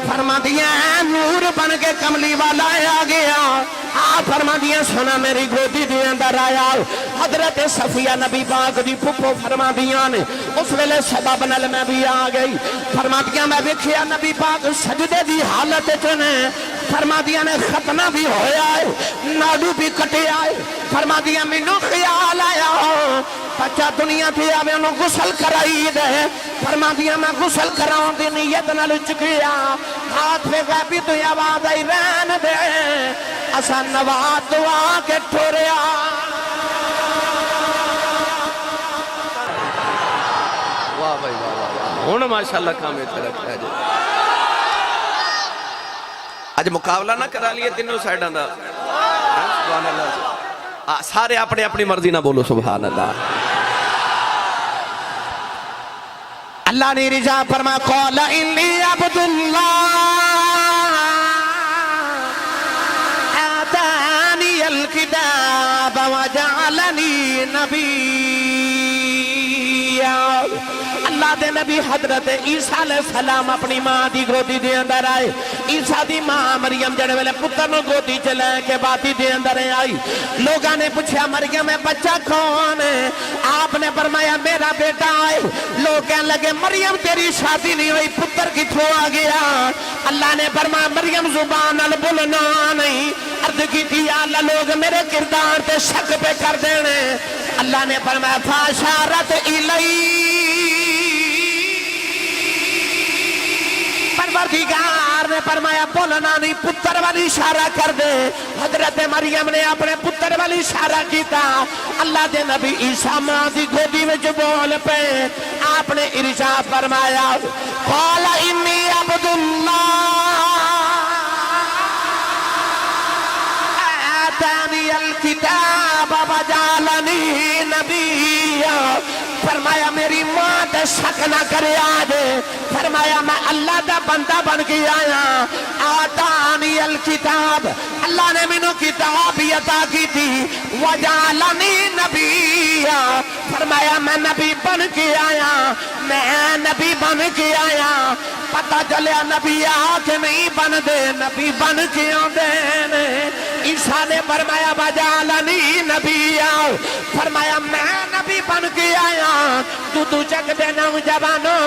فرما دیا نور بن کے کملی والا آ گیا آپ فرما دیا سونا میری گودی دے اندر آیا حضرت صفیہ نبی پاک دی پھپھو فرما دیا نے اس ویلے سبب نال میں بھی آ گئی فرما دیا میں ویکھیا نبی پاک سجدے دی حالت چنے فرما دیا نے ختنہ بھی ہویا ہے ناڈو بھی کٹے آئے فرما دیا مینوں خیال آیا بچہ دنیا تھی آوے انہوں غسل کرائی دے فرما دیا میں غسل کراؤں دی نیت نہ لچ گیا ہاتھ پہ غیبی تو آواز آئی رہن دے اسا نوات دعا کے ٹھوریا واہ بھائی واہ واہ واہ ہونا ماشاءاللہ کام اتنے رکھتا ہے جی آج مقابلہ نہ کرا لیے تینوں سائیڈاں دا سبحان اللہ سارے اپنے اپنی مرضی نہ بولو سبحان اللہ اللہ نے رجا فرما قال انی عبداللہ آتانی الکتاب وجعلنی نبیّا اللہ دے نبی حضرت عیسیٰ علیہ السلام اپنی ماں دی گودی دے اندر آئے عیسیٰ دی ماں مریم جڑے ویلے پتر نو گودی چلے کے باتی دے اندر آئی لوگاں نے پوچھا مریم میں بچہ کون ہے آپ نے فرمایا میرا بیٹا ہے لوگ کہنے لگے مریم تیری شادی نہیں ہوئی پتر کتھوں آ گیا اللہ نے فرمایا مریم زبان البلنا نہیں عرض کی تھی یا اللہ لوگ میرے کردار تے شک پہ کر دینے اللہ نے فرمایا فاشارت الی پروردگار نے فرمایا بولنا نہیں پتر والی اشارہ کر دے حضرت مریم نے اپنے پتر والی اشارہ کیتا اللہ دے نبی عیسیٰ ماں دی گودی میں جو بول پہ آپ نے ارشاد فرمایا قال انی عبداللہ آتانی الکتاب وجعلنی نبیّا فرمایا میری ماں تے شک نہ کرے آجے فرمایا میں اللہ دا بندہ بن کے آیا آتانی الکتاب اللہ نے منو کتاب عطا کی تھی وجعلنی نبیّا فرمایا میں نبی بن کے آیا میں نبی بن کے آیا پتہ چلیا نبی آ کے نہیں بن دے نبی بن کے آدھے عیسیٰ نے فرمایا وجعلنی نبیّا فرمایا میں نبی بن کے آیا تو چک دے نوجوانوں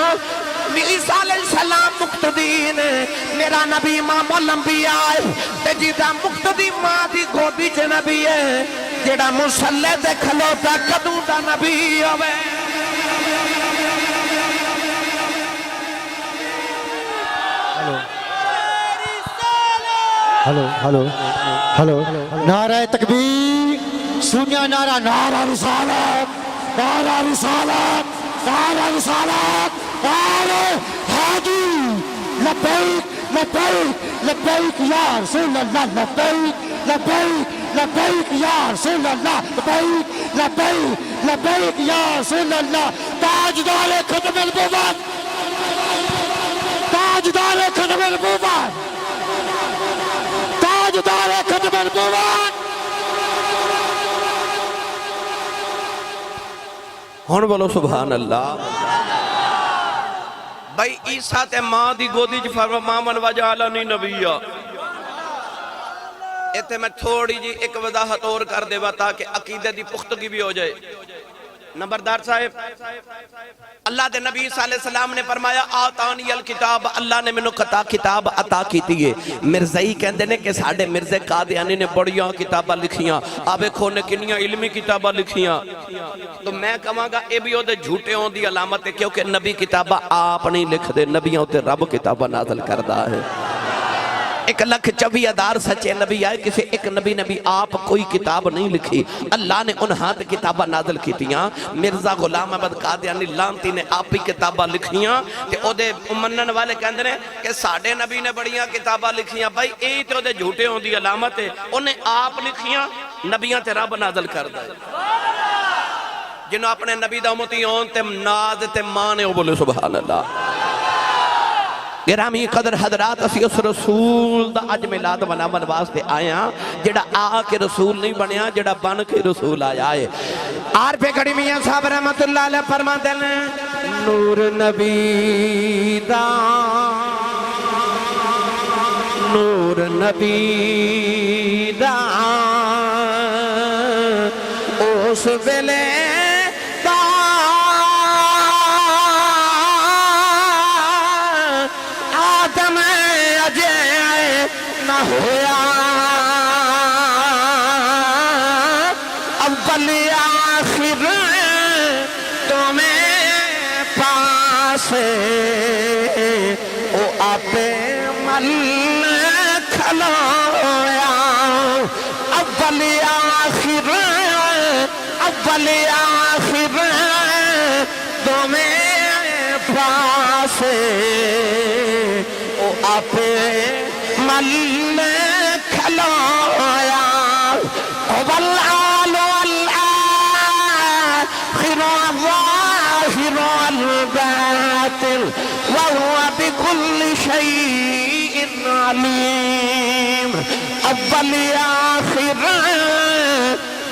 عیسیٰ علیہ السلام مقتدین میرا نبی امام الانبیاء تے جیدہ مقتدی ماں دی گودی چ نبی ہے جیڑا مسلح تے کھلوتا کدوں دا نبی ہوئے ہلو ہلو ہلو نعرہ تکبیر سنیا نعرہ نعرہ رسالت نعرہ رسالت نعرہ رسالت نعرہ حاجی لبیک لبیک لبیک یا رسول اللہ لبیک لبیک لبیک یا رسول اللہ لبیک لبیک لبیک یا رسول اللہ تاجدار ختم النبوت تاجدار ختم النبوت تاجدار ختم النبوت ہون بولو سبحان اللہ بھائی عیسیٰ تے ماں دی گودی جی فرما مامن وجعلنی نبیّا ایتے میں تھوڑی جی ایک وضاحت اور کر دے تاکہ عقیدے دی پختگی بھی ہو جائے نمبردار صاحب اللہ دے نبی صلی اللہ علیہ وسلم نے فرمایا آتانی الکتاب اللہ نے منو کتاب عطا کی تھی مرزائی کہندے نے کہ ساڑھے مرزے قادیانی نے بڑیاں کتابہ لکھیاں آبے کھونے کنیاں علمی کتابہ لکھیاں تو میں کہاں گا اے بھی ہو دے جھوٹے ہوں دی علامت ہے کیونکہ نبی کتابہ آپ نہیں لکھ دے نبیاں ہوتے رب کتابہ نازل کردہ ہے 1,24,000 سچے نبی آئے کسی ایک نبی آپ کوئی کتاب نہیں لکھی اللہ نے ان ہاتھ کتابہ نازل کی تیاں مرزا غلام احمد قادیانی لانتی نے آپ ہی کتابہ لکھیاں تے او دے امنن والے کہندے نے کہ ساڑھے نبی نے بڑیاں کتابہ لکھیاں بھائی اے تے او دے جھوٹے ہوں دی علامت ہے انہیں آپ لکھیاں نبیاں تے رب نازل کر دے جنہوں اپنے نبی دا امتی ہون تے ناز تے مانے ہو بولے سبحان اللہ گرامی قدر حضرات اسی اس رسول دا اج میلاد منامن واسطے آیا جڑا آ کے رسول نہیں بنیا جڑا بن کے رسول آیا ہے آر پہ کڑی میاں صاحب رحمت اللہ علیہ فرماتے ہیں نور نبی دا نور نبی دا اس ویلے دا آدم اجے نہ ہویا اول آخر تمہیں پاسے او آپے مل کھلویا اول آخر تمہیں پاسے او آپے مل کھلویا والآل والآخر والظاہر والباطن وهو بكل شيء عليم اول آخر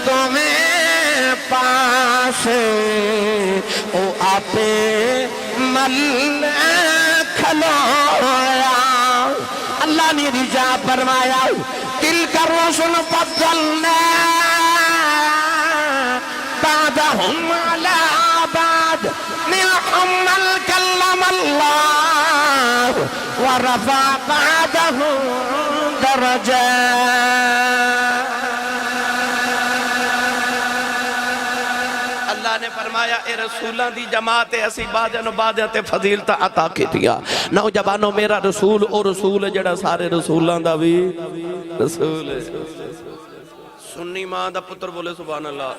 تمہیں پاسے او آپے مل کھلویا اللہ نے رجا فرمایا تلک الرسل فضلنا بعضهم على بعض منهم من كلم الله ورفع بعضهم درجات اللہ نے فرمایا اے رسولاں دی جماعت اسی بعضیاں تے فضیلتاں عطا کیتیاں نوجوانوں میرا رسول او رسول ہے جڑا سارے رسولاں دا بھی رسول ہے سنی ماں دا پتر بولے سبحان اللہ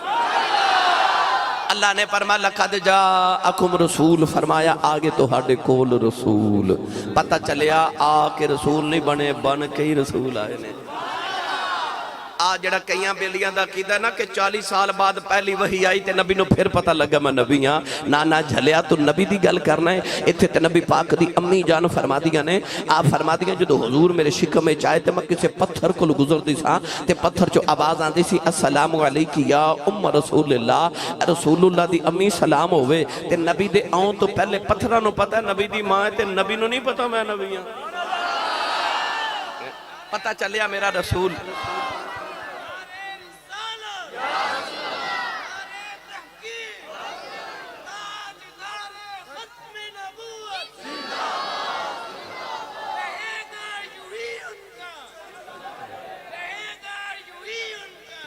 اللہ نے فرمایا لقد جاءکم رسول فرمایا آگے تو ہاڑے کول رسول پتہ چلیا آ کے رسول نہیں بنے بن کے ہی رسول آئے نے آج جڑا کئیاں بیلیاں دا کیتا ہے نا کہ 40 سال بعد پہلی وحی آئی تے نبی نو پھر پتہ لگا میں نبی ہاں نانا جھلیا تو نبی دی گل کرنا ہے اتھے تے نبی پاک دی امی جان فرما دیا نے آپ فرما دیا جدو حضور میرے شکم میں چاہے تے میں کسے پتھر کو گزر دی سا تے پتھر جو آواز آن دی سی السلام علیکی یا ام رسول اللہ دی امی سلام ہوئے تے نبی دے آؤں تو پہلے پتھرہ نو پتہ ہے نبی دی ماں تے نبی نو نہیں پتہ میں نبی ہاں پتہ چلیا میرا رسول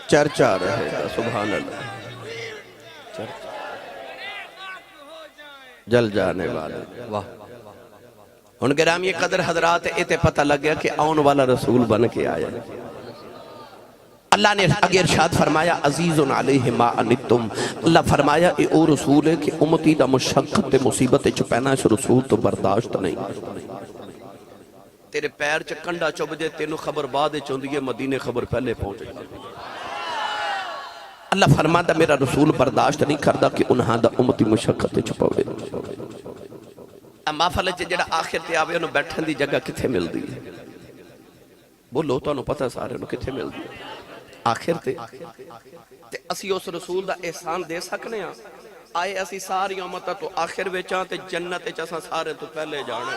چرچا رہے گا سبحان اللہ جل جانے والے واہ ان گرامی قدر حضرات ایتے پتہ لگ گیا کہ آن والا رسول بن کے آیا اللہ نے اگر ارشاد فرمایا عزیز علیہ ما انتم اللہ فرمایا اے او رسول ہے کہ امتی دا مشقت مصیبت چپینا اس رسول تو برداشت نہیں تیرے پیر چکنڈا چوب جے تینو خبر بعد چوندیے مدینے خبر پہلے پہنچے اللہ فرماتا میرا رسول برداشت نہیں کردا کہ انہاں دا امتی مشقت چھپاوے اما فلچ جڑا آخر تے آوے انہوں بیٹھن دی جگہ کتھے مل دی بولو تو انہوں پتہ سارے انہوں کتھے مل دی آخر تے اسی اس رسول دا احسان دے سکنے ہیں آئے اسی ساری امتہ تو آخر ویچاں تے جنت چاساں سارے تو پہلے جانے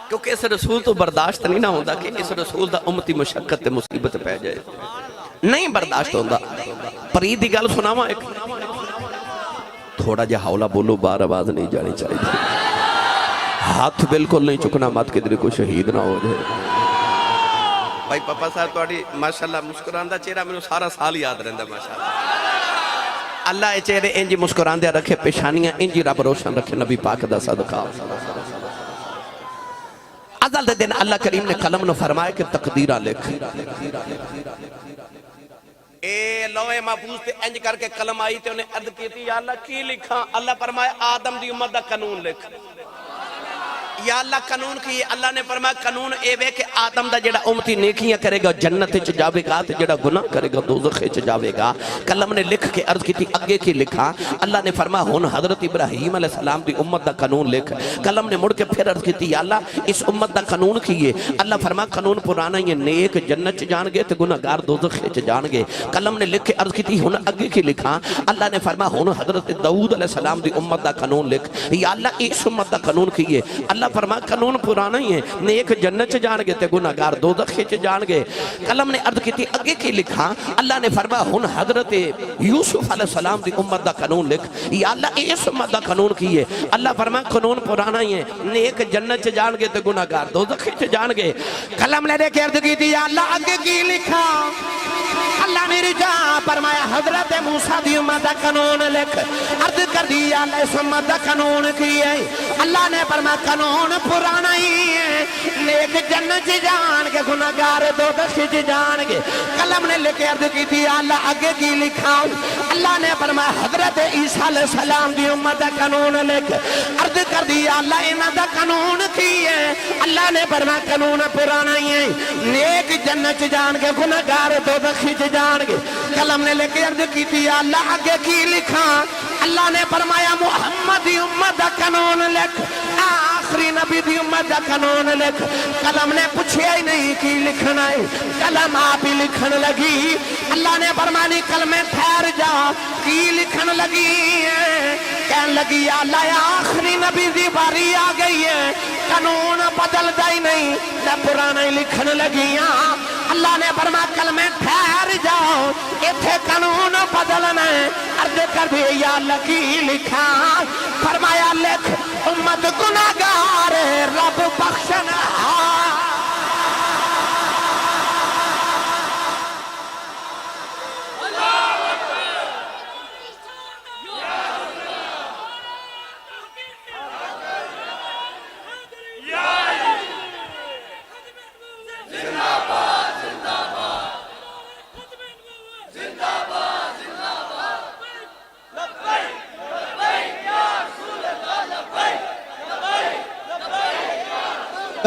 کیونکہ اس رسول تو برداشت نہیں نہ ہوندہ کہ اس رسول دا امتی مشقت تے مصیبت پہ جائے نہیں برداشت ہوندہ پرید دی گل سناواں ایک تھوڑا جا حولا بولو بار آواز نہیں جانی چاہیے ہاتھ بالکل نہیں چکنا مات کے دل کو شہید نہ ہو جائے بھائی پاپا صاحب توڑی ماشاءاللہ مسکران دا چہرہ میں سارا سال یاد رہندہ ماشاءاللہ اللہ اے چہرے انجی مسکران دیا رکھے پیشانیاں انجی رب روشن رکھے نبی پاک دا صدقہ ازل دے دن اللہ کریم نے قلم نو فرمائے کہ تقدیرہ لکھ اے لوہے محفوظ تے انج کر کے قلم آئی تے انہیں عرض کی تھی یا اللہ کی لکھاں اللہ فرمائے آدم دی امت دا قانون لکھ یا اللہ قانون کی اللہ نے فرمایا قانون اے وے کہ آدم دا جڑا امتی نیکیاں کرے گا جنت چ جاوے گا تے جڑا گناہ کرے گا دوزخ چ جاوے گا قلم نے لکھ کے عرض کی تھی اگے کی لکھا اللہ نے فرمایا ہن حضرت ابراہیم علیہ السلام دی امت دا قانون لکھ قلم نے مڑ کے پھر عرض کی تھی یا اللہ اس امت دا قانون کیے اللہ فرمایا قانون پرانا یہ نیک جنت چ جان گے تے گناہگار دوزخ چ جان گے قلم نے لکھ کے عرض کی تھی ہن اگے کی لکھا اللہ نے فرمایا ہن حضرت داؤد علیہ السلام دی امت دا قانون لکھ یا اللہ اس امت دا قانون کیے اللہ اللہ فرما قانون پرانا ہی ہے، نیک جنت چ جان گے تے گناہگار دوزخ چ جان گے۔ قلم نے عرض کی تھی اگے کی لکھا؟ اللہ نے فرمایا ہن حضرت یوسف علیہ السلام دی امت دا قانون لکھ، یا اللہ اس امت دا قانون کی ہے؟ اللہ فرمایا قانون پرانا ہی ہے، نیک جنت چ جان گے تے گناہگار دوزخ چ جان گے۔ قلم نے کے عرض کی تھی یا اللہ اگے کی لکھا؟ اللہ نے رجا فرمایا حضرت موسیٰ دی امت دا قانون لکھ، عرض کر دی یا اللہ اس امت دا قانون کی ہے؟ اللہ نے فرمایا قانون پرانا ہی ہے، نیک جنت چ جان گے گناہگار دوزخ چ جان گے۔ قلم نے لکھ کے عرض کی تھی یا اللہ اگے کی لکھا؟ اللہ نے فرمایا حضرت عیسیٰ علیہ السلام دی امت دا قانون لکھ، عرض کر دی یا اللہ انہاں دا قانون کی ہے؟ اللہ نے فرمایا قانون پرانا ہی ہے، نیک جنت چ جان گے گناہگار دوزخ چ جان گے۔ قلم نے لکھ کے عرض کی تھی یا اللہ آگے کی لکھا؟ اللہ نے فرمایا محمد دی امت دا قانون لکھ، آخری نبی دی امت دا قانون لکھ۔ قلم نے پوچھیا ہی نہیں کی لکھنا ہے، قلم آپ ہی لکھن لگی۔ اللہ نے فرمایا قلم ٹھہر جا، کی لکھن لگی ہے؟ کہنے لگی یا اللہ آخری نبی دی باری آ گئی ہے، قانون بدل ہی نہیں، میں پرانا ہی لکھن لگی ہاں۔ اللہ نے فرمایا کلمے ٹھہر جاؤ، ایتھے قانون بدلنا ہے۔ عرض کر دی یا اللہ کی لکھا؟ فرمایا لکھ امت گناہگار رب بخشنا۔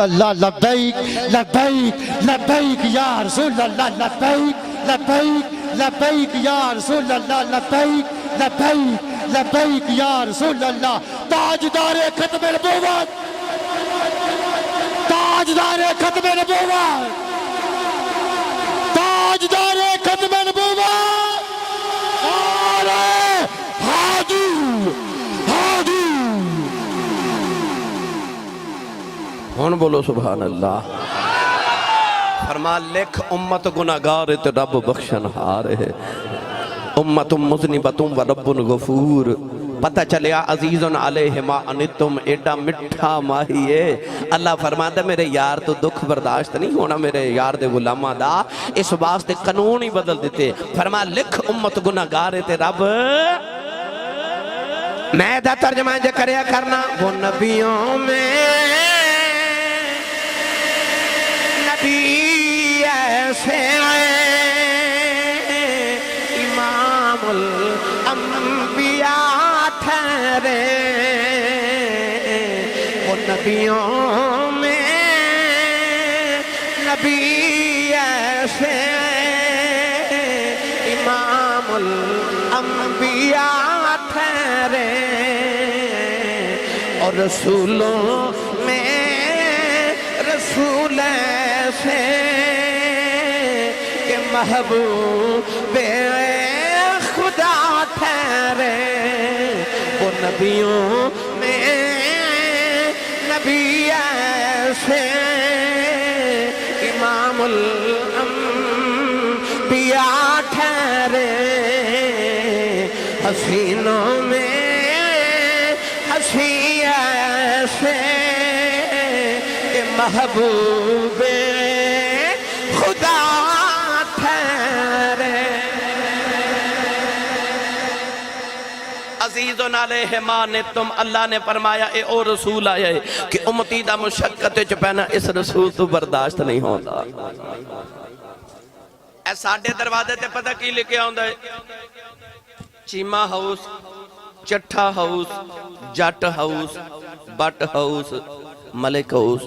اللہ لبیک لبیک لبیک یا رسول اللہ، لبیک لبیک لبیک یا رسول اللہ، لبیک لبیک لبیک یا رسول اللہ۔ تاجدار ختم نبوت، تاجدار ختم نبوت، تاجدار ختم نبوت، نعرہ ہادی ہادی۔ ہون بولو سبحان اللہ۔ فرما لکھ امت گناہگار تے رب بخشن ہار ہے، امت مذنبۃ و رب غفور۔ پتہ چلیا عزیزن علیہ ما انتم ایڈا مٹھا ماہی ہے۔ اللہ فرماتا میرے یار تو دکھ برداشت نہیں ہونا میرے یار دے غلامہ دا، اس واسطے قانون ہی بدل دیتے۔ فرما لکھ امت گناہگار تے رب۔ میں دا ترجمہ جے کریا کرنا، وہ نبیوں میں ایسے آئے امام الانبیاء ٹھہرے، وہ نبیوں میں نبی ایسے امام الانبیاء ٹھہرے، اور رسولوں میں رسول ایسے کہ محبوب خدا ٹھہرے، وہ نبیوں میں نبی ایسے امام الانبیاء ٹھہرے، حسینوں میں حسین ایسے کہ محبوب خدا ٹھہرے۔ عزیزن علیہ ما نتم، اللہ نے فرمایا اے او رسول آیا ہے کہ امتی دا مشقت چپینا اس رسول تو برداشت نہیں ہوتا۔ اے ساڑھے دروازے تے پتہ کی لکھے ہوندہ ہے؟ Cheema house, Chattha house, Jatt house, Butt house, Malik house,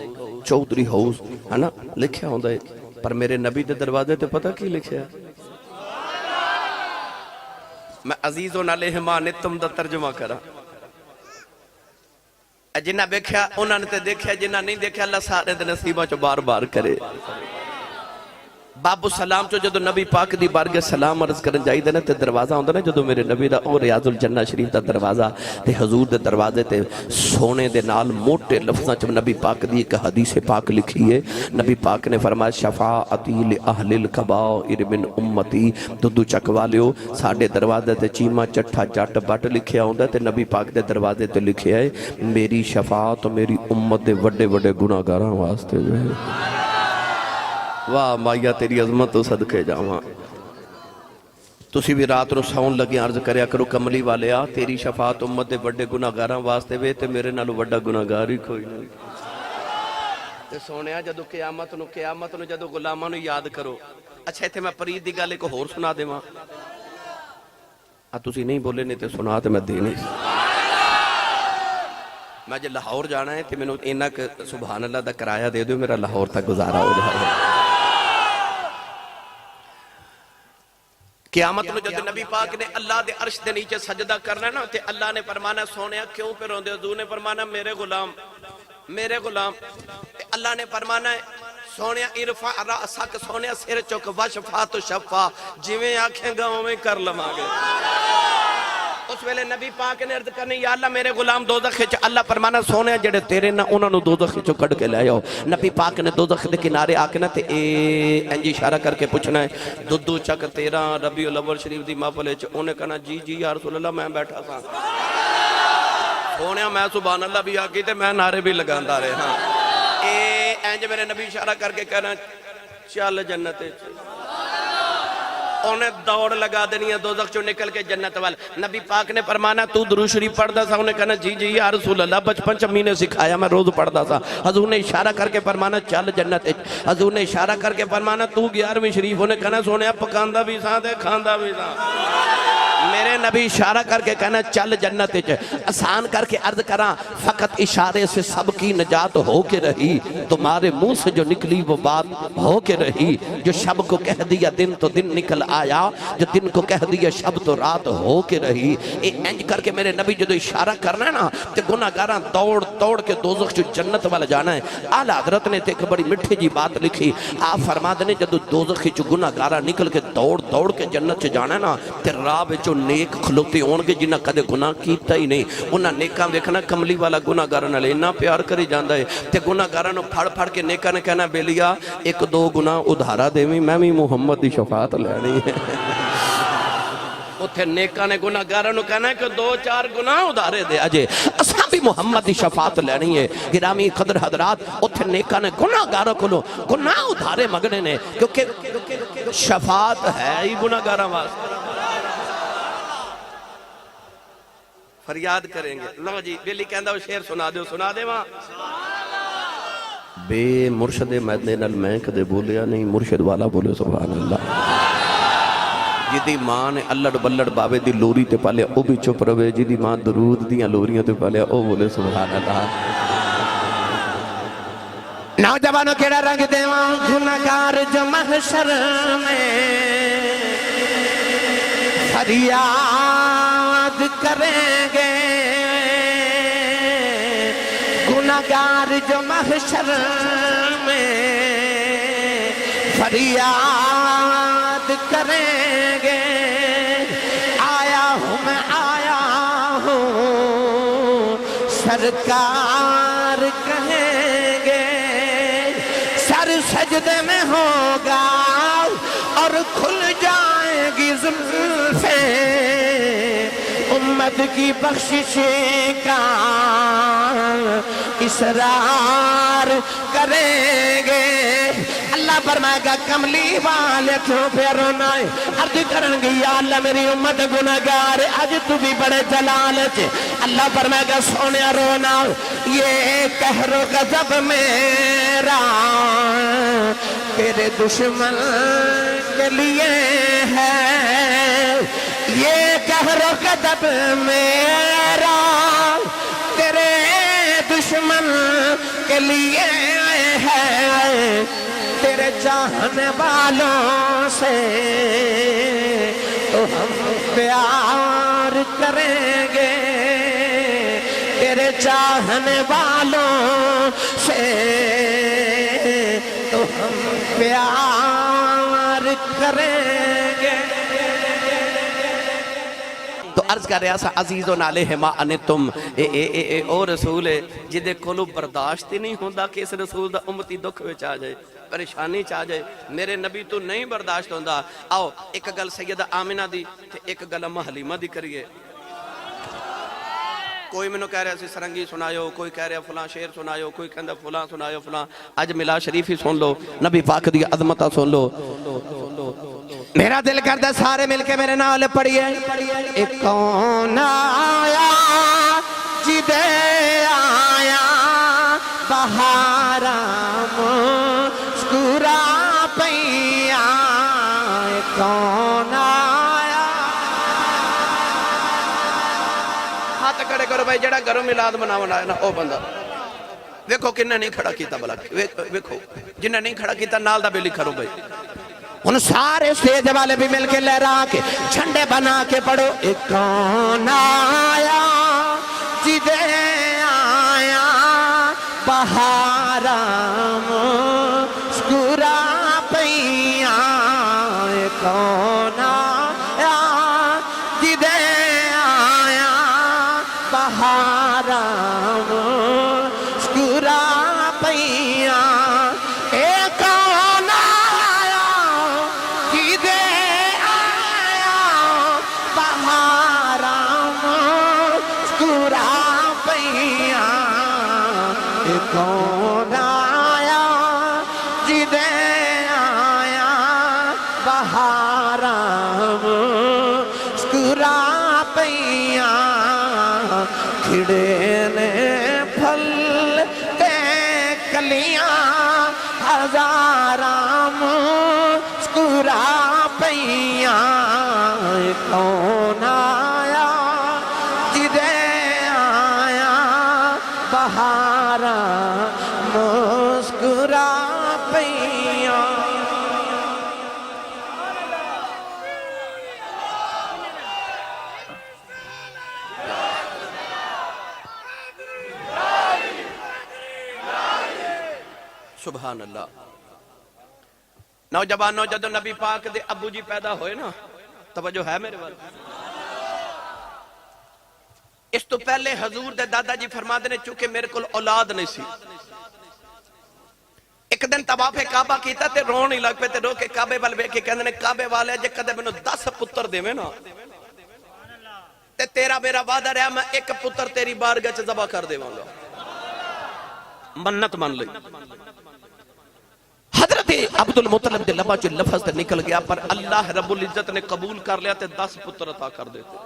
Chaudhry house, ہے نا لکھے ہوندہ ہے۔ پر میرے نبی دے دروازے تے پتہ کی لکھے ہے؟ میں عزیزن علیہ ما نتم دا ترجمہ کرا۔ جنہ دیکھا انہوں نے تے دیکھا، جنہ نہیں دیکھا اللہ سارے دے نصیبہ چو بار بار کرے۔ بابو سلام چو جدو نبی پاک دی بارگاہ سلام عرض کرن جائی دے نا تے دروازہ ہوندہ نا جدو میرے نبی دا او ریاض الجنہ شریف دا دروازہ تے حضور دے دروازے تے سونے دے نال موٹے لفظاں چو نبی پاک دی ایک حدیث پاک لکھی ہے. نبی پاک نے فرمایا شفاعتی لأہل الکبائر من امتی. دو چکوالیو ساڑھے دروازے تے چیمہ چٹھا جٹ بٹ لکھیا ہوندہ تے نبی پاک دے دروازے تے لکھیا ہے میری شفاعت میری امت دے وڈے وڈے گناہ گاراں واسطے جو ہے. واہ مائیا تیری عظمت تو صدقے جاواں. تسی بھی رات نو ساؤن لگی عرض کریا کرو کملی والے آ تیری شفاعت امت دے وڈے گناہ گاراں واسطے وے تے میرے نالو وڈا گناہ گار ہی کوئی نہیں. تے سونیا جدو قیامت نو جدو غلاماں نو یاد کرو. اچھا ایتھے میں پرید دی گل ایک ہور سنا دیواں. تسی نہیں بولے نہیں تے سنا تے میں دے نہیں. میں جے لاہور جانا ہے تے میں اینا کہ سبحان اللہ دا کرایہ دے دو میرا لاہور تک گزارا ہو جائے. قیامت نو جب نبی پاک نے اللہ دے عرش دے نیچے سجدہ کرنا نا تے اللہ نے فرمانا سونیا کیوں پہ روندے. حضور نے فرمانا میرے غلام. تے اللہ نے فرمانا ہے سونیا ارفع رأسک سونیا سر چک وشفا تو شفا جویں آنکھیں گاؤں میں کر لماگے. اس ویلے نبی پاک نے عرض کرنی یا اللہ میرے غلام دوزخ چ. اللہ فرمانا سونے جڑے تیرے نہ انہاں نو دوزخ چوں کڈ کے لے آؤ. نبی پاک نے دوزخ دے کنارے آ کے نہ تے انج اشارہ کر کے پوچھنا ہے دودو چک 13 ربیع الاول شریف دی محفل وچ. اونے کہنا جی یا رسول اللہ میں بیٹھا سا. سونے میں سبحان اللہ بھی آکی تے میں نعرے بھی لگاندا رہا. انج میرے نبی اشارہ کر کے کہنا چل جنت انہیں دوڑ لگا دینی ہے دوزخ چو نکل کے جنت وال. نبی پاک نے فرمانا تو درود شریف پڑھدا سا. انہیں کہنا جی یا رسول اللہ بچپن چ امی نے سکھایا میں روز پڑھدا سا. حضور نے اشارہ کر کے فرمانا چل جنت. حضور نے اشارہ کر کے فرمانا تو 11ویں شریف. انہیں کہنا سونے پکاندا بھی سا تے کھاندا بھی سا. میرے نبی اشارہ کر کے کہنا چل جنت. آسان کر کے عرض کراں فقط اشارے سے سب کی نجات ہو کے رہی. تمہارے منہ سے جو نکلی وہ بات ہو کے رہی. جو شب کو کہہ دیا دن تو دن نکل آیا. جو دن کو کہہ دیا شب تو رات ہو کے رہی. انج کر کے میرے نبی جو اشارہ کرنا ہے نا تے گناہ گاراں دوڑ کے دوزخ جو جنت والا جانا ہے. اعلی حضرت نے تے ایک بڑی مٹھی جی بات لکھی. آپ فرما دے جدو دوزخ جو گناہ گاراں نکل کے دوڑ کے جنت چ جانا ہے نا تے راہ وچوں نیک کھلوتے ہون گے جنہاں کدے گناہ کیتا ہی نہیں. انہاں نیکاں ویکھنا کملی والا گناہ گاراں نال اتنا پیار کری جاندا ہے تے گناہ گاراں نو پھڑ کے نیکاں نے کہنا بیلیا ایک دو گناہ ادھارا دیویں میں بھی محمد دی شفاعت لینی ہے. اتھے نیکاں نے گناہ گاراں نو کہنا ہے کہ 2-4 گناہ ادھارے دے اجے اساں بھی محمد دی شفاعت لینی ہے. گرامی قدر حضرات اتھے نیکاں نے گناہ گاراں کولوں گناہ ادھارے مگنے نے کیونکہ شفاعت ہے ہی گناہ گاراں واسطے. فریاد کریں گے. لو جی بیلی کہندا وہ شعر سنا دے وہاں. بے مرشد مدنے نال میں کدے بولیا نہیں مرشد والا بولے سبحان اللہ. جدی ماں نے اللڑ بلڑ بابے دی لوری تے پالیا او بھی چپ روے. جدی ماں درود دیاں لوریاں تے پالیا او بولے سبحان اللہ. نوجوانوں کیڑا رنگ دیواں گناہگار جو محشر میں فریاد کریں گے. گناہگار جو محشر میں فریاد کریں گے. آیا ہوں سرکار کہیں گے. سر سجدے میں ہوگا اور کھل جائیں گی زلفیں. امت کی بخشش کا اصرار کریں گے. اللہ فرمائے گا کملی والے کیوں پہ رونا ہے. عرض کرن گی یا اللہ میری امت گناہگار اج تو بھی بڑے جلال چ. اللہ فرمائے گا سونے رونا یہ قہر و غضب میرا تیرے دشمن کے لیے ہے. یہ قہر و غضب میرا تیرے دشمن کے لیے ہے. تیرے چاہنے والوں سے تو ہم پیار کریں گے. تیرے چاہنے والوں سے تو ہم پیار کریں گے۔ تو عرض کر رہا سا عزیزن علیہ ما انتم او رسول ہے جدے کولو برداشت ہی نہیں ہوندا کہ اس رسول دا امتی دکھ وچ آ جائے، پریشانی چاہ جائے، میرے نبی تو نہیں برداشت ہوندا۔ آؤ ایک گل سیدہ آمنہ دی تے ایک گل امہ حلیمہ دی کریے۔ کوئی میں نے کہہ رہا سی سرنگی سنایو، کوئی کہہ رہا فلاں شعر سنایو، کوئی کہندہ فلاں سنایو فلاں، اج ملا شریف ہی سن لو، نبی پاک دی عظمتہ سن لو۔ میرا دل کردہ سارے مل کے میرے نال پڑھیے۔ ایک کون آیا جدے آیا بہارا مسکرا پیا، ایک کون آیا۔ ہاتھ کھڑے کرو بھائی جڑا گھروں میلاد مناونا ہے نا او بندہ ویکھو کننے نہیں کھڑا کیتا بلا، ویکھو جنہیں نہیں کھڑا کیتا نال دا بیلی کھڑو بھائی۔ ان سارے سٹیج والے بھی مل کے لہرا کے جھنڈے بنا کے پڑھو۔ ایک کون آیا جدے آیا بہارا مسکرا پیا، ایک کون آیا جدے آیا بہارا مسکرا پیا، ایک کون آیا جدے آیا بہارا مسکرا پیا، ایک کون آیا جدے آیا بہارا مسکرا پیا، کھڑے نے پھل تے کلیاں ہزاراں مسکرا پیا، کون آیا جدے آیا بہارا مسکرا پیا۔ سبحان اللہ۔ نوجوانوں جدو نبی پاک دے ابو جی پیدا ہوئے نا، توجہ ہے میرے والے، اس تو پہلے حضور دے دادا جی فرما دینے چونکہ میرے کل اولاد نہیں سی، ایک دن طواف کعبہ کیتا تے رون ہی لگ پہ تے رو کے کعبے والے بے کے کہنے کعبے والے جے کدے میں 10 پتر دے میں نا تے تیرا میرا وعدہ رہا میں ایک پتر تیری بارگاہ چ ذبح کر دے گا، منت مان لئی۔ حضرت عبدالمطلب دے لبا جو لفظ تے نکل گیا پر اللہ رب العزت نے قبول کر لیا تے 10 پتر عطا کر دیتے۔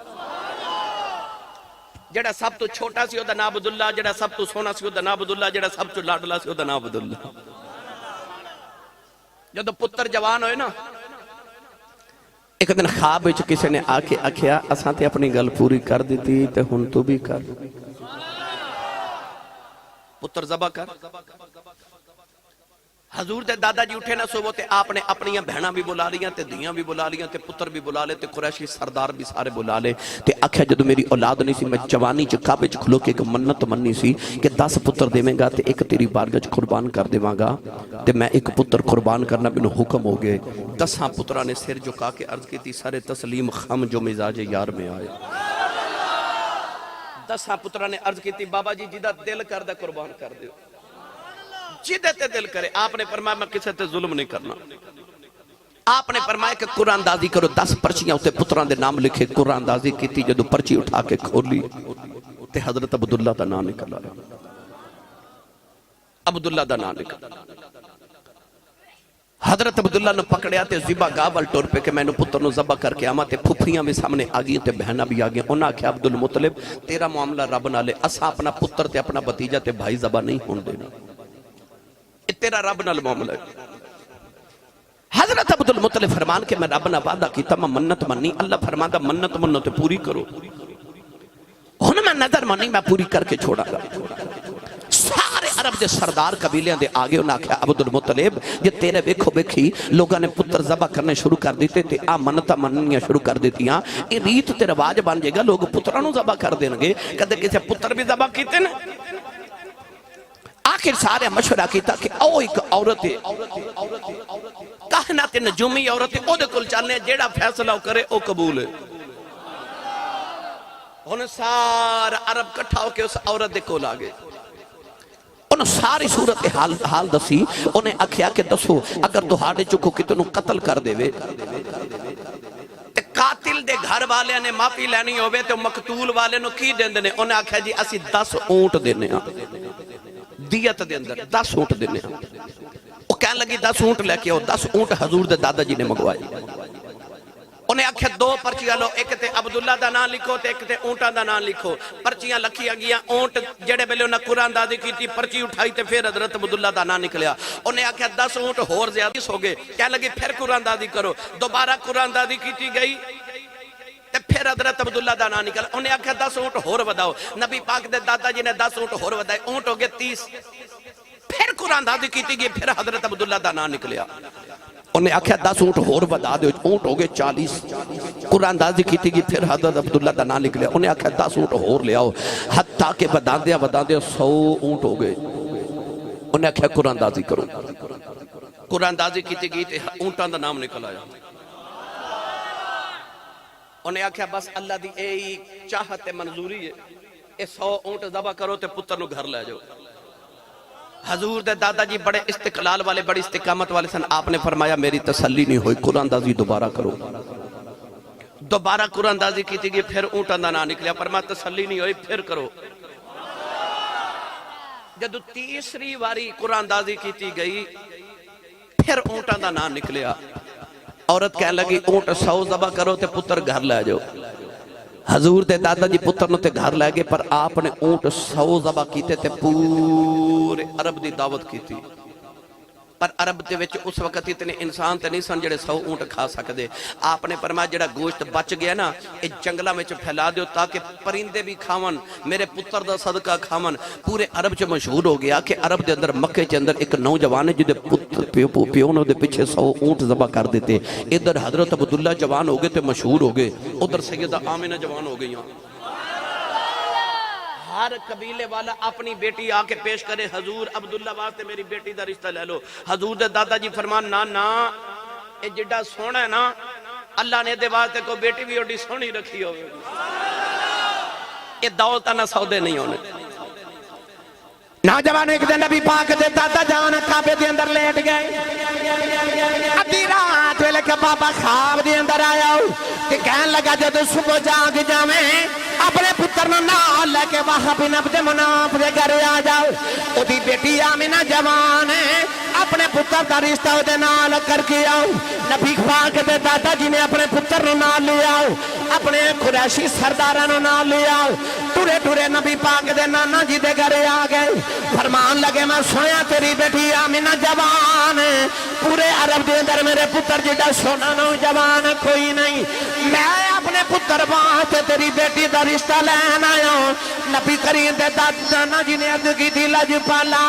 جڑا سب تو چھوٹا سی دا نام عبداللہ، جڑا سب تو سونا سی دا نام عبداللہ، جڑا سب تو لاڈلا سی دا نام عبداللہ۔ جدو پتر جوان ہوئے نا، ایک دن خواب وچ کسی نے آ کے آکھیا اساں تے اپنی گل پوری کر دیتی تے ہن تو بھی کر، پتر ذبح کر۔ حضور دے دادا جی اٹھے نہ سو تے آپ نے اپنی بہناں بھی بلا لیاں تے دیاں بھی بلا لیاں تے پتر بھی بلا لے تے قریشی سردار بھی سارے بلا لے تے آکھیا جدو میری اولاد نہیں سی میں جوانی چ کعبے چ کھلو کے ایک منت مننی سی کہ 10 پتر دیویں گا تے ایک تیری بارگاہ چ قربان کر دیواں گا تے میں ایک پتر قربان کرنا مینوں حکم ہو گئے۔ 10 پتراں نے سر جھکا کے عرض کی سارے تسلیم خم جو مزاج یار میں آئے۔ 10 پتراں نے عرض کی بابا جی جدا دل کردہ قربان کر دیو، جدے تے دل کرے۔ آپ نے فرمایا میں کسے تے ظلم نہیں کرنا۔ آپ نے فرمایا کہ قرآن اندازی کرو، 10 پرچیاں ہوتے پتران دے نام لکھے، قرآن اندازی کی تھی، جدو پرچی اٹھا کے کھولی تے حضرت عبداللہ دا نام نکل آیا، عبداللہ دا نام نکل۔ حضرت عبداللہ نے پکڑیا تے زبا گاول ٹور پہ کہ میں نے پتر نو زبا کر کے آما تے پھپھیاں بھی سامنے آگئی تے بہنہ بھی آگئی۔ انہاں کہا عبدالمطلب تیرا معاملہ رب نہ لے، اسا اپنا پتر تے اپنا بتیجہ تے بھائی زبا نہیں ہون دینا، تیرا رب نال معاملہ ہے۔ حضرت عبدالمطلب فرمان کہ میں رب نہ وعدہ کیتا میں منت منی، اللہ فرماتا منت منت پوری کرو، ہن میں نظر منی میں پوری کر کے چھوڑا گا۔ سارے عرب دے سردار قبیلیاں دے آگے انہاں کہا عبدالمطلب یہ تیرے ویکھو ویکھی لوگاں نے پتر ذبح کرنے شروع کر دیتے تے آ منتاں مننیاں شروع کر دیتی ہاں، یہ ریت تے رواج بن جائے گا، لوگ پترانوں ذبح کر دیں گے، کدے کسے پتر بھی ذبح کیتے نا۔ آخر سارے مشورہ کیتا کہ او ایک عورت ہے، کائنات نجومی عورت او دے کل چلنے جیڑا فیصلہ کرے او قبول ہے انہیں سارا عرب کٹھا ہو کے اس عورت دے کول آگے انہوں ساری صورت حال دسی انہیں اکھیا کہ دسو اگر تو ہاڑے چکو کتنوں قتل کر دے وے قاتل دے گھر والے نے معافی لینی ہوئے تو مقتول والے نو کی دیں دینے انہیں آکھا جی اسی 10 اونٹ دینے ہاں دیت دے اندر 10 اونٹ دینے ہاں وہ کہنے لگی 10 اونٹ لے کے آؤ 10 اونٹ حضور دے دادا جی نے مگوائی انہیں آکھا 2 پرچیاں لو ایک تے عبداللہ دا نام لکھو تے ایک تے اونٹاں دا نام لکھو پرچیاں لکھی گیا اونٹ جڑے بلے انہیں قرآن دادی کی تھی پرچی اٹھائی تے پھر حضرت عبداللہ دا نام نکلیا انہیں آکھا 10 اونٹ ہور زیادہ ہو گئے کہنے لگی پھر قرآن دادی کرو دوبارہ قرآن دادی کی تھی گئی تے پھر حضرت عبداللہ دا نام نکل انہیں آکھا 10 اونٹ ہور وداؤ نبی پاک دے دادا جی نے 10 اونٹ ہور ودائے اونٹ ہو گئے 30 پھر قرآن دادی کی تھی گئی پھر حضرت عبداللہ دا نام نکلیا انہیں آکھا 10 اونٹ ہور بدا دے اونٹ ہو گئے 40 قرآن دازی کی تھی گی پھر حضرت عبداللہ دا نام نکلیا انہیں آکھا 10 اونٹ ہور لے آؤ حتیٰ کہ بدا دیا 100 اونٹ ہو گئے انہیں آکھا قرآن دازی کرو قرآن دازی کی تھی گی تے اونٹان دا نام نکل آیا انہیں آکھا بس اللہ دی اے چاہت منظوری ہے اے 100 اونٹ ذبح کرو تے پتر نو گھر لے جاؤ حضور دے دادا جی بڑے استقلال والے بڑی استقامت والے سن آپ نے فرمایا میری تسلی نہیں ہوئی قرآن دازی دوبارہ کرو دوبارہ قرآن دازی کی تھی گئی پھر اونٹاں دا نام نکلیا فرمایا تسلی نہیں ہوئی پھر کرو جدو تیسری واری قرآن دازی کی تھی گئی پھر اونٹاں دا نام نکلیا عورت کہنے لگی اونٹ 100 ذبح کرو تے پتر گھر لے جاؤ حضور دے دادا جی پتر نو تے گھر لے گئے پر آپ نے اونٹ 100 ذبح کیتے تے پورے عرب دی دعوت کی تھی پر عرب دے وچ اس وقت اتنے انسان تے نہیں سن جڑے 100 اونٹ کھا سکدے آپ نے فرمایا جڑا گوشت بچ گیا نا اے جنگلاں وچ پھیلا دیو تاکہ پرندے بھی کھاون میرے پتر دا صدقہ کھاون پورے عرب چ مشہور ہو گیا کہ عرب دے اندر مکے چ اندر ایک نوجوان ہے جدے پتر پیو نے دے پیچھے 100 اونٹ ذبح کر دیتے ادھر حضرت عبداللہ جوان ہو گئے تے مشہور ہو گئے ادھر سیدہ آمنہ جوان ہو گئی ہر قبیلے والا اپنی بیٹی آکے پیش کرے حضور عبداللہ واسطے میری بیٹی دا رشتہ لے لو حضور دے دادا جی فرمان نا اے جڑا سونا ہے نا اللہ نے دے واسطے کو بیٹی بھی اوڈی سونی رکھی ہوئے اے دولتہ نہ سودے نہیں ہونے نوجوان ایک دن نبی پاک دے دادا جان کعبے دے اندر لیٹ گئے ادھی رات ویلے کہ بابا خواب دے اندر آیا کہ کہن لگا جدو صبح جاگ جاویں اپنے پتر نال لے کے وہاں بن عبد مناف دے گھر آ جاؤ او دی بیٹی آمنہ جوان ہے اپنے پتر دا رشتہ او دے نال کر کے آؤ نبی پاک دے دادا جی نے اپنے پتر نال لے آؤ اپنے قریشی سرداراں نال لے آؤ ٹورے ٹورے نبی پاک دے نانا جی دے گھر آ گئے فرمان لگے میں سویا تیری بیٹی آمنہ جوان ہے پورے عرب دے اندر میرے پتر جڑا سونا نوجوان کوئی نہیں میں اپنے پتر واسطے تیری بیٹی دا رشتہ لین آیا نبی کریم دے دادا جی نے عرض کی تھی لج پالا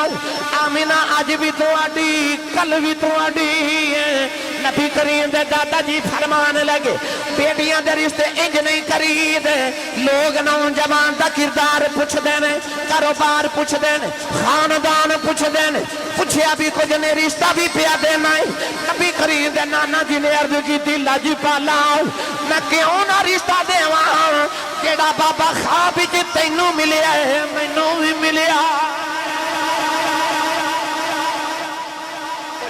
آمنہ اج بھی تواڈی کل بھی تواڈی ہے نبی کریم دے دادا جی فرمان لگے بیٹیاں دے رشتے انج نہیں کری دے لوگ نوجوان دا کردار پوچھ دینے کاروبار پوچھ دینے خاندان پوچھ دینے پوچھیا بھی کچھ نے رشتہ بھی پیا دینا ہے نبی کریم دے نانا جی نے عرض کی تھی لج پالا میں کیوں نہ رشتہ دے وہاں کیڑا بابا خواب وچ تینوں ملیا ہے مینوں بھی ملیا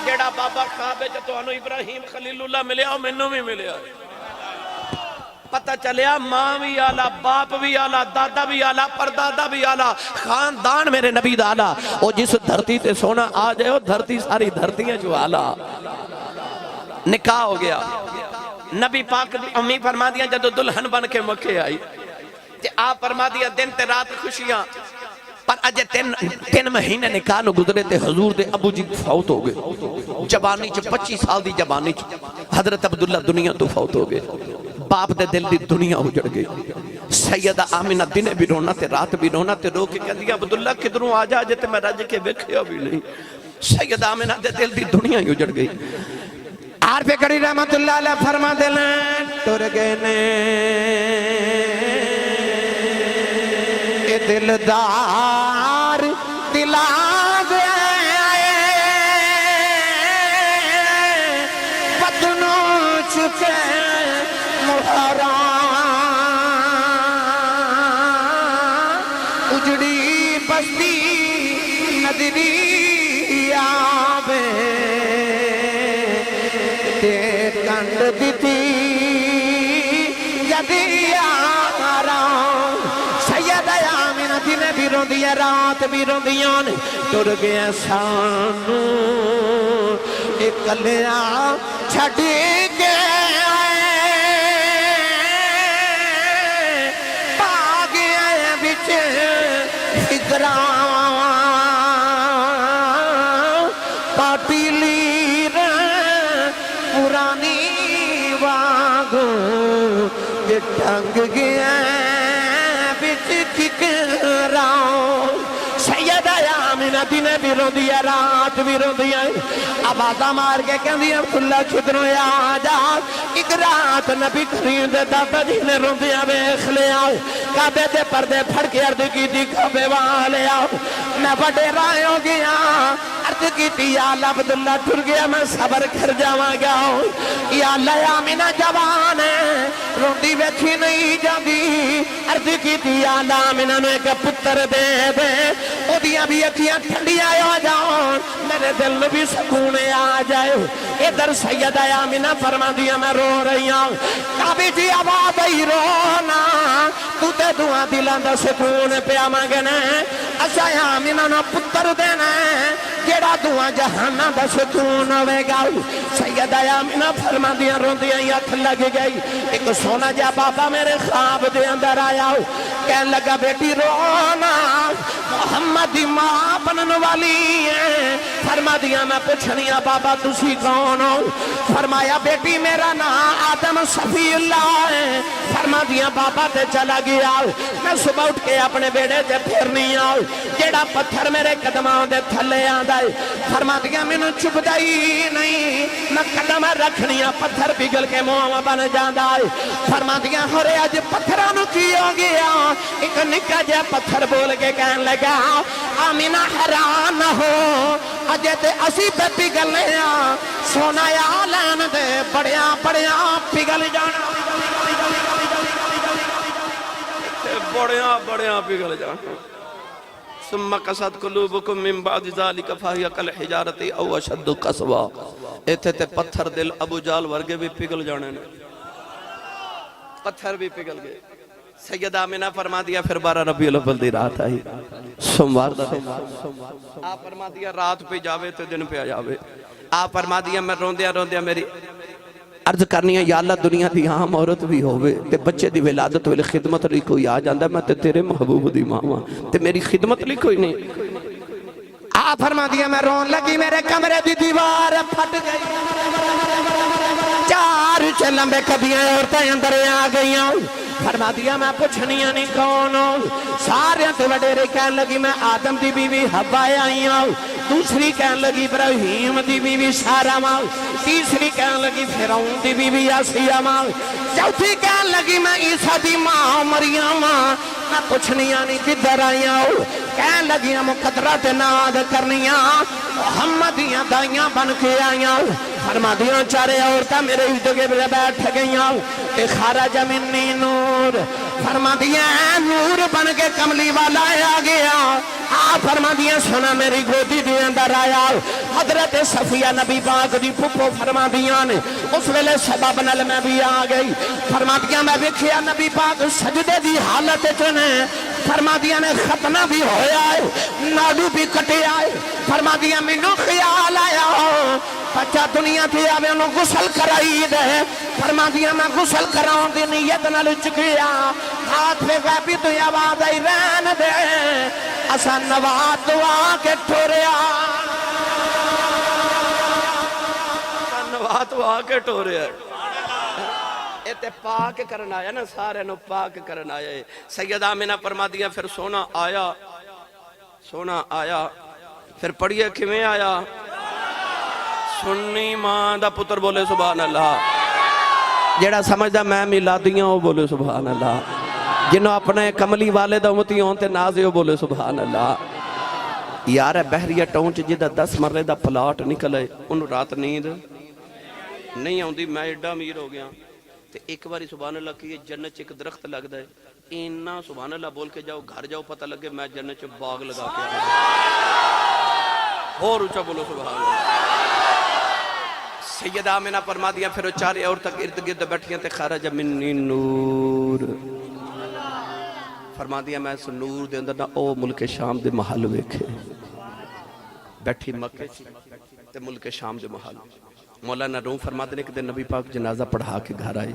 جڑا بابا خواب وچ تانوں ابراہیم خلیل اللہ ملیا مینوں بھی ملیا پتہ چلیا ماں بھی آلہ باپ بھی آلہ دادا بھی آلہ پردادا بھی آلہ خاندان میرے نبی دا آلہ او جس دھرتی تے سونا آ جائے وہ دھرتی ساری دھرتیاں جو آلہ نکاح ہو گیا نبی پاک دی امی فرما دیا جدو دلہن بن کے مکے آئی تے آپ فرما دیا دن تے رات خوشیاں پر اجے 3 مہینے نکاح نو گزرے تے حضور دے ابو جی فوت ہو گئے جوانی چ 25 سال دی جوانی چ حضرت عبداللہ دنیا تو فوت ہو گئے باپ دے دل دی دنیا اجڑ گئی سیدہ آمنہ دن بھی رونا تے رات بھی رونا تے رو کے کہہ دیا عبداللہ کدھروں آ جا جے تے میں رج کے ویکھیا بھی نہیں سیدہ آمنہ دے دل دی دنیا اجڑ گئی عارف کری رحمت اللہ علیہ فرما دلیں ٹر گئے نے اے دلدار دلا گئے مستی نظری آوے تے کنڈ دیتی جدی آرام سیدہ آمینہ دن بھی رو دیا رات بھی رو دیا ٹر گیا سانو اکلیاں چھڑ گیا پاٹیلی پرانی واگو یہ ٹنگ گیا بچ ککراؤں سیدہ آمینہ دن بھی رو دیا رات بھی رو دیا آبادہ مار کے کہہ دیا عبداللہ کدنوں آجا ایک رات نبی کریم دے دادا جی نے رو دیا بیخ لے آؤ کعبے دے پردے پھڑ کے عرض کی دی کعبے والے آؤ میں بڑے رائے ہو گیا عرض کی تھی یا اللہ عبداللہ ٹر گیا میں صبر کر جاواں گا یا اللہ آمینہ جوان ہے روندی بیٹھی نہیں جاندی عرض کی تھی یا اللہ آمینہ نے ایک پتر دے دے او دیاں بھی اکھیاں ٹھنڈی آئے ہو جاؤں میرے دل میں بھی سکون آ جائے ادھر سیدہ آمینہ فرما دیا میں رو رہی ہوں کعبے جی آواز ہی رونا تو تے دعا دلان دا سکون پیا مانگنا اچھا آمینہ نہ پتر دینا جیڑا دعا جہانا دا سکون ہوئے گا سیدہ آمینہ فرما دیا رو دیا یک لگ گئی ایک سونا جا بابا میرے خواب دے اندر آیا کہنے لگا بیٹی رونا محمد ماں بنن والی ہے فرما دیا میں پوچھنیا بابا تسی کون ہو فرمایا بیٹی میرا نام آدم صفی اللہ ہے فرما دیا بابا تے چلا گیا میں صبح اٹھ کے اپنے بیڑے تے پھرنی آؤ جیڑا پتھر میرے قدموں دے تھلے آندہ ہے فرما دیا میں نے چپ دائی نہیں میں قدم رکھنیا پتھر پگل کے موہ بن جاندہ ہے فرما دیا ہورے آج پتھرانو کی ہو گیا ایک نکا جا پتھر بول کے کہن لگا آمینہ حیران ہو اجے تے اسی پہ پگل لیا سونا یا لین دے بڑیاں بڑیاں پگل جانا بڑیاں بڑیاں پگل جانا ثم قصد قلوبکم من بعد ذالک فہی کالحجارۃ او اشد قسوا ایتھے تے پتھر دل ابو جال ورگے بھی پگل جانے نے پتھر بھی پگل گئے سیدہ آمینہ فرما دیا پھر 12 ربیع الاول دی رات آئی سوموار دا آپ فرما دیا رات پہ جاوے تو دن پہ جاوے آپ فرما دیا میں روندیا میری عرض کرنی ہے یا اللہ دنیا دی عام عورت بھی ہوئے تے بچے دی ولادت ویلے خدمت لی کوئی آ جاندہ میں تے تیرے محبوب دی ماما تے میری خدمت لی کوئی نہیں آپ فرما دیا میں رون لگی میرے کمرے دی دیوار پھٹ گئی 4 لمبے کبیاں عورتیں اندر آ گئی فرما دیا میں پوچھنیا نہیں کون ہوں سارے تے وڈیرے کہن لگی میں آدم دی بیوی حوا آئی ہوں دوسری کہن لگی ابراہیم دی بیوی سارا ماں تیسری کہن لگی فرعون دی بیوی آسیہ ماں چوتھی کہن لگی میں عیسیٰ دی ماں مریم میں پوچھنیا نہیں کدھر آئی ہوں کہن لگیاں مقدرات ناد کرنیاں محمدیاں دائیاں بن کے آئیاں فرما دیا چارے عورتہ میرے ادھگے بلے بیٹھ گئیاں کہ خارج منی نور فرما دیا نور بن کے کملی والا آ گیا فرما دیا سنا میری گودی دے اندر آیا حضرت صفیہ نبی پاک دی پھپھو فرما دیا نے اس ویلے سبب نل میں بھی آ گئی فرما دیا میں ویکھیا نبی پاک سجدے دی حالت چنے فرما دیا نے ختنہ بھی ہویا ہے ناڈو بھی کٹے آئے فرما دیا مینو خیال آیا بچہ دنیا تھی آوے انہوں غسل کرائی دے فرما دیا میں غسل کراؤں دی نیت نہ لچ گیا ہاتھ پہ غیبی تو آواز آئی رہن دے اسا نوات دعا کے ٹھوریا نوات دعا کے ٹھوریا تے پاک کرنا آیا نا سارے نو پاک کرنا آیا سیدہ آمینہ فرما دیا پھر سونا آیا پھر پڑھئے کیویں آیا سنی ماں دا پتر بولے سبحان اللہ جیڑا سمجھدا میں میلادیاں وہ بولے سبحان اللہ جنہوں اپنے کملی والے دا امتی ہون تے نازے وہ بولے سبحان اللہ یار بحریہ ٹونچ جدہ 10 مرے دا پلاٹ نکلے انہوں رات نیند نہیں آن دی میں ایڈا امیر ہو گیا تے ایک باری سبحان اللہ کی جنت ایک درخت لگ دے اینا سبحان اللہ بول کے جاؤ گھر جاؤ پتہ لگے میں جنت چ باغ لگا کے آیا اور اونچا بولو سبحان اللہ سیدہ آمنہ فرما دیا پھر وہ چارے اور تک ارد گرد بیٹھیاں تے خرج منی نور فرما دیا میں اس نور دے اندر نا او ملک شام دے محل ویکھے بیٹھی مکے تے ملک شام دے محل مولانا روم فرما دینے کہ دے نبی پاک جنازہ پڑھا کے گھر آئی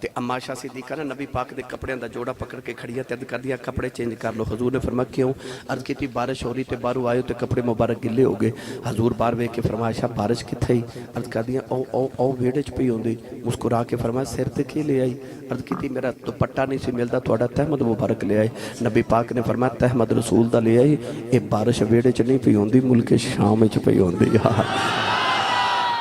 تے اما شاہ صدیقہ نے نبی پاک دے کپڑے اندر جوڑا پکڑ کے کھڑیا تے عرض کر دیا کپڑے چینج کر لو حضور نے فرمایا کیوں عرض کی تھی بارش ہو رہی تے بارو آئے تے کپڑے مبارک گلے ہو گئے حضور بار وے کے فرمایا شاہ بارش کی تھئی عرض کر دیا او ویڑے چ پئی ہوندی مسکرا کے فرمایا سر تے کی لے آئی عرض کی تھی میرا دوپٹہ نہیں سی ملدا تہاڈا تحمد مبارک لے آئے نبی پاک نے فرمایا تحمد رسول دا لے آئی اے بارش ویڑے چ نہیں پئی ہوندی ملک شام وچ پئی ہوندی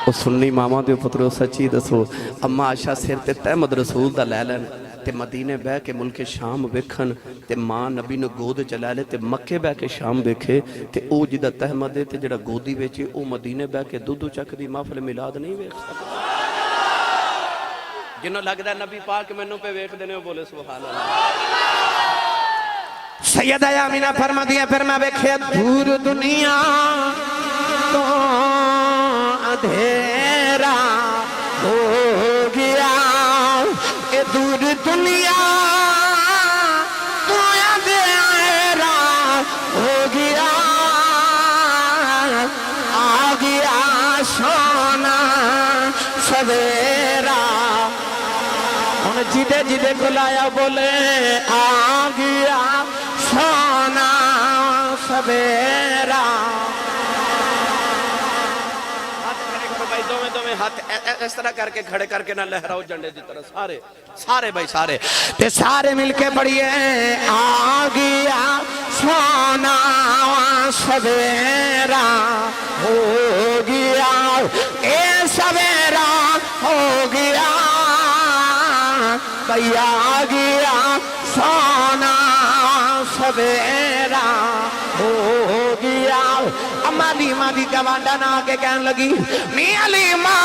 او سنی ماما دے پترو سچی دسو اما عائشہ سر تے تحمد رسول دا لے لین تے مدینے بہ کے ملک شام ویکھن تے ماں نبی نو گود چ لے لے تے مکے بہ کے شام ویکھے تے او جدا تحمد تے جڑا گودی وچ او مدینے بہ کے دودھ چک دی محفل میلاد نہیں ویکھ سکدا جنوں لگدا نبی پاک مینوں پہ ویکھ دے نے بولے سبحان اللہ سیدہ آمینہ فرما دیا پھر میں ویکھیا دور دنیا تو اندھیرا ہو گیا اے دور دنیا تو اندھیرا ہو گیا آ گیا سونا سویرا ہن جدے جدے بلایا بولے آ گیا سونا سویرا دو میں ہاتھ اس طرح کر کے کھڑے کر کے نہ لہراؤ جنڈے دی طرح سارے بھائی سارے تے سارے مل کے پڑھیے آ گیا سونا سویرا ہو گیا اے سویرا ہو گیا بھئی آ گیا سونا سویرا ہو گیا اما لیمہ دی گوانڈا نہ آگے کہنے لگی میاں لیمہ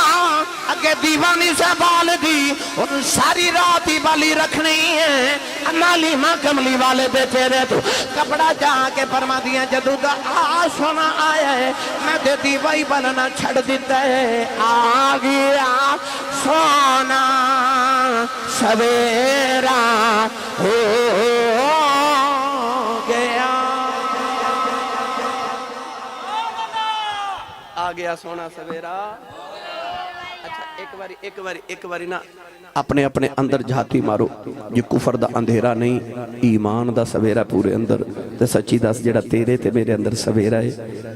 اگے دیوانی سے بال دی ان ساری رات ہی بالی رکھنی ہے اما لیمہ کملی والے بیٹھے رہے تو کپڑا جا کے فرما دیا جدو دا سونا آیا ہے میں دے دیوائی بلنا چھڑ دیتا ہے آ گیا سونا سویرا ہو گیا آ گیا سونا سویرا اچھا ایک باری نا اپنے اپنے اندر جھاتی مارو یہ کفر دا اندھیرا نہیں ایمان دا سویرا پورے اندر تے سچی دس جڑا تیرے تے میرے اندر سویرا ہے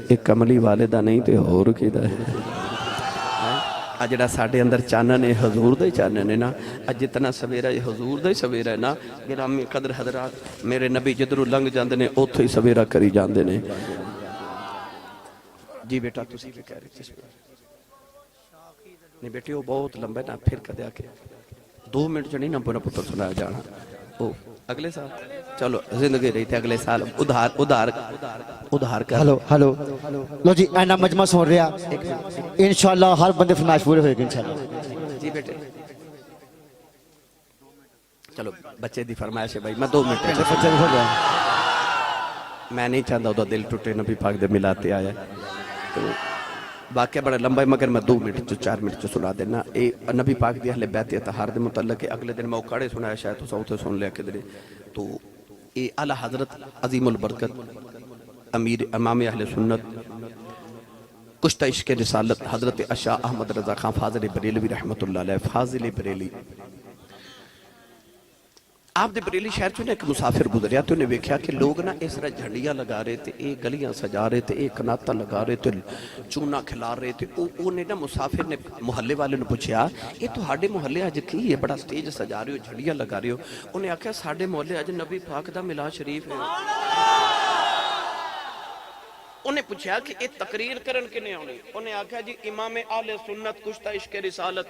ایک کملی والے دا نہیں تے اور کی دا ہے جڑا ساڑھے اندر چانن ہے حضور دا ہی چانن ہے نا جتنا سویرا ہے حضور دا ہی سویرا ہے نا گرامی قدر حضرات میرے نبی جدرو لنگ جاندے نے اوتھے ہی سویرا کری جاندے نے جی بیٹا تسی بھی کہہ رہے کس پر نہیں بیٹی وہ بہت لمبا ہے نا پھر کدے آکے 2 منٹ جو نہیں نمبر پتر سنایا جانا اگلے سال چلو زندگی رہی تھی اگلے سال ادھار کر ہلو لو جی اینا مجمع سن رہا انشاءاللہ ہر بندے فرمائش پورے ہوئے گا انشاءاللہ جی بیٹے چلو بچے دی فرمائش ہے بھائی میں 2 منٹ میں نہیں چاہتا ادھا دل ٹوٹے نبی پاک دے ملاتے آیا تو واقعہ بڑا لمبا ہے مگر میں 2 منٹ جو 4 منٹ جو سنا دینا نبی پاک دی اہل بیت اتحار دے متعلق اگلے دن موقعے سنایا شاید تو سوتے سن لیا کے دلے تو اعلیٰ حضرت عظیم البرکت امیر امام اہل سنت کشتہ عشق رسالت حضرت اشاہ احمد رضا خان فاضل بریلوی رحمت اللہ علیہ فاضل بریلی آپ دے بریلی شہر چونے ایک مسافر گزریا تو انہیں ویکھیا کہ لوگ نا اس طرح جھنڈیاں لگا رہے تھے ایک گلیاں سجا رہے تھے ایک کناتا لگا رہے تھے چونا کھلا رہے تھے انہیں نا مسافر نے محلے والے نے پوچھیا یہ تو ہاڑے محلے آج کی ہے بڑا سٹیج سجا رہے ہو جھنڈیاں لگا رہے ہو انہیں آکھیا ساڑے محلے آج نبی پاک دا میلاد شریف ہے انہیں پوچھا کہ یہ تقریر کرن کے نہیں ہونے انہیں آکھیا جی امام اہل سنت کشتہ عشق رسالت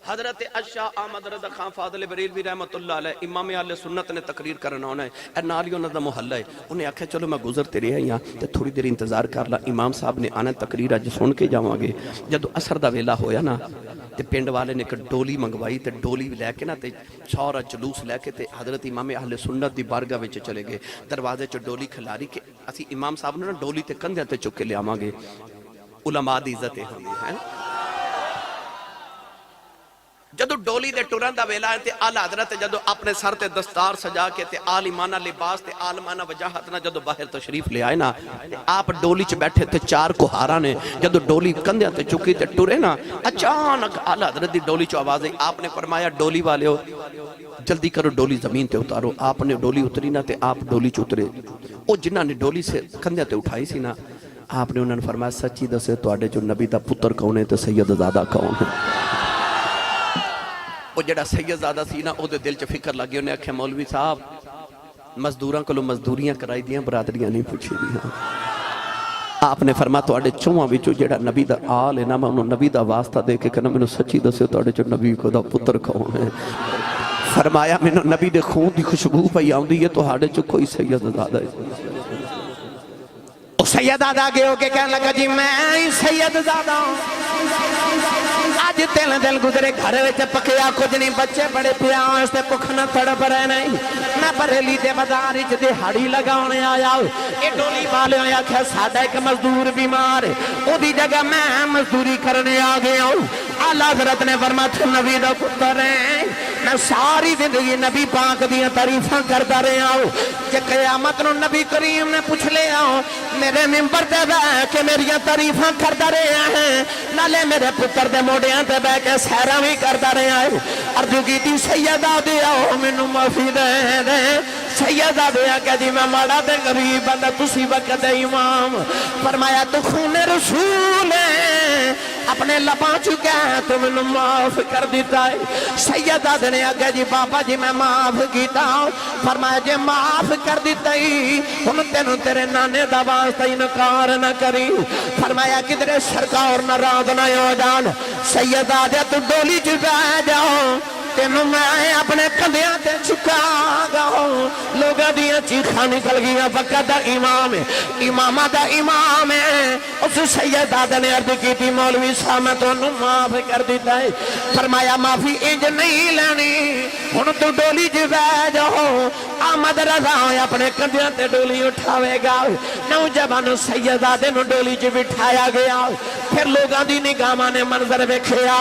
حضرت اشاہ احمد رضا خان فاضل بریلوی رحمت اللہ علیہ امام اہل سنت نے تقریر کرنا ہونا ہے، اے نالی انہوں دا محلہ ہے، انہیں آکھا چلو میں گزرتے رہے ہیں یہاں تے تھوڑی دیر انتظار کر لا، امام صاحب نے آنا تقریر آج سن کے جاؤں آگے۔ جدو اثر دا ویلا ہویا نا تے پینڈ والے نے ایک ڈولی منگوائی تے ڈولی لے کے نا تے چھوڑا جلوس لے کے تے حضرت امام اہل سنت دی بارگاہ وچ چلے گئے، دروازے چ ڈولی کھلاری کہ اسی امام صاحب نے نا ڈولی تے کندھے تے چک کے لے آواں گے۔ علماء دی عزت ہوندی ہے۔ جدو ڈولی دے ٹرن دا ویلا ہے تے آلہ حضرت جدو اپنے سر تے دستار سجا کے تے عالمانہ لباس تے عالمانہ وجاہت نا جدو باہر تشریف لے آئے نا، آپ ڈولی چ بیٹھے تے چار کوہارا نے جدو ڈولی کندھیاں تے چکی تے ٹرے نا، اچانک آلہ حضرت دی ڈولی چ آواز آئی، آپ نے فرمایا ڈولی والے ہو جلدی کرو ڈولی زمین تے اتارو۔ آپ نے ڈولی اتری نا تے آپ ڈولی چ اترے، او جنہاں نے ڈولی سے کندھیاں تے اٹھائی سی نا، آپ نے انہوں نے فرمایا سچی دسے تواڈے جو نبی دا پتر کون ہے تے سید زادہ کون ہے؟ وہ جڑا سید زادہ سی نا او دے دل چ فکر لگے، انہیں آکھیا مولوی صاحب مزدوراں کولوں مزدوریاں کرائی دیاں برادریاں نہیں پوچھی دیاں۔ آپ نے فرمایا تواڈے چوہاں وچوں جڑا نبی دا آل ہے نا میں انہوں نبی دا واسطہ دے کے کہنا مینوں سچی دسے تواڈے چوں نبی کو دا پتر کون ہے؟ فرمایا مینوں نبی دے خون دی خوشبو پئی آوندی ہے تواڈے چوں کوئی سید زادہ ہے۔ سید زادہ گئے ہو کے کہنے لگا جی میں سید زادہ آج تین دل گزرے گھر وچ پکیا کچھ نہیں، بچے بڑے پیاس تے بھکھ نہ تڑپ رہے نہیں، میں بریلی دے بازار وچ دہاڑی لگانے آیا، اے ڈولی والے ہویا کہ ساڈا ایک مزدور بیمار ہے، او دی جگہ میں مزدوری کرنے آ گیا ہوں۔ اعلیٰ حضرت نے فرمایا تو نبی دا پتر ہے، میں ساری زندگی نبی پاک دیاں تعریفاں کرتا رہا ہوں، کہ قیامت نو نبی کریم نے پوچھ لیا میرے ممبر تے بیٹھ کے میریاں تعریفاں کرتا رہے ہیں، نالے میرے پتر دے موڑیاں تے بیٹھ کے سیراں بھی کرتا رہا ہے، عرض کیتی سیدہ دیا مینوں معافی دے دے، سیدہ دیا کہ جی میں ماڑا تے غریب بندہ تسی وقت امام، فرمایا تو خون رسول ہے اپنے لباں چکا ہے تو میں معاف کر دیتا ہے۔ سیدہ نے آگے جی بابا جی میں معاف کیتا ہوں، فرمایا جی معاف کر دیتا ہی ہم تینوں تیرے نانے دا واسطہ انکار نہ کری، فرمایا کدھرے سرکار ناراض نہ ہو جان، سیدہ دے تو ڈولی چ بیٹھ جاؤ تینوں میں اپنے کندھیاں تے چکا گا، لوگاں دیاں چیخاں نکل گیا وقت دا امام ہے، امامہ دا امام ہے۔ اس سیدہ نے عرض کی تھی مولوی صاحب میں تو انہوں معاف کر دیتا ہے، فرمایا معافی انج نہیں لینی، ہن تو ڈولی جی بیٹھ جاؤ، احمد رضا اپنے کندھیاں تے ڈولی اٹھاوے گا، نوجوان سیدہ نو ڈولی جی بٹھایا گیا، پھر لوگاں دی نگاہاں نے منظر ویکھیا،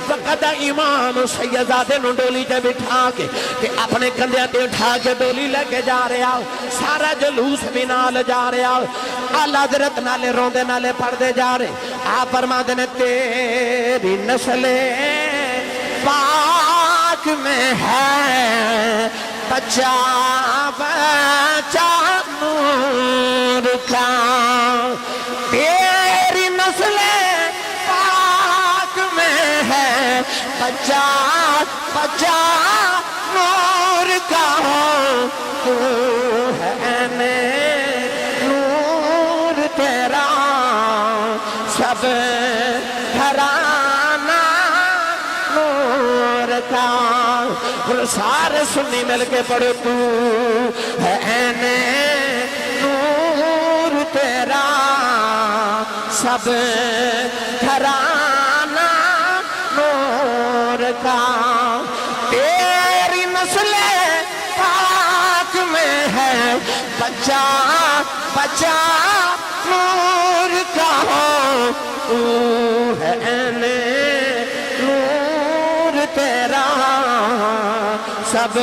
وقت دا امام سیدہ نو ڈولی تے بٹھا کے کہ اپنے کندھیاں تے اٹھا کے ڈولی لے کے جا رہا، سارا جلوس بھی نال جا رہا، اعلیٰ حضرت نالے روندے نالے پڑھدے جا رہے، آپ فرماتے نے تیری نسل پاک میں ہے بچہ بچہ نور کا، تیری نسل پاک میں ہے بچہ بچہ نور کا، تو ہے نور تیرا سب گھرانہ نور کا، سارے سنی مل کے پڑھو تو ہے نور تیرا سب گھرانہ نور کا، تیری نسل پاک میں ہے بچہ بچہ نور کا، تو ہے نور تیرا سب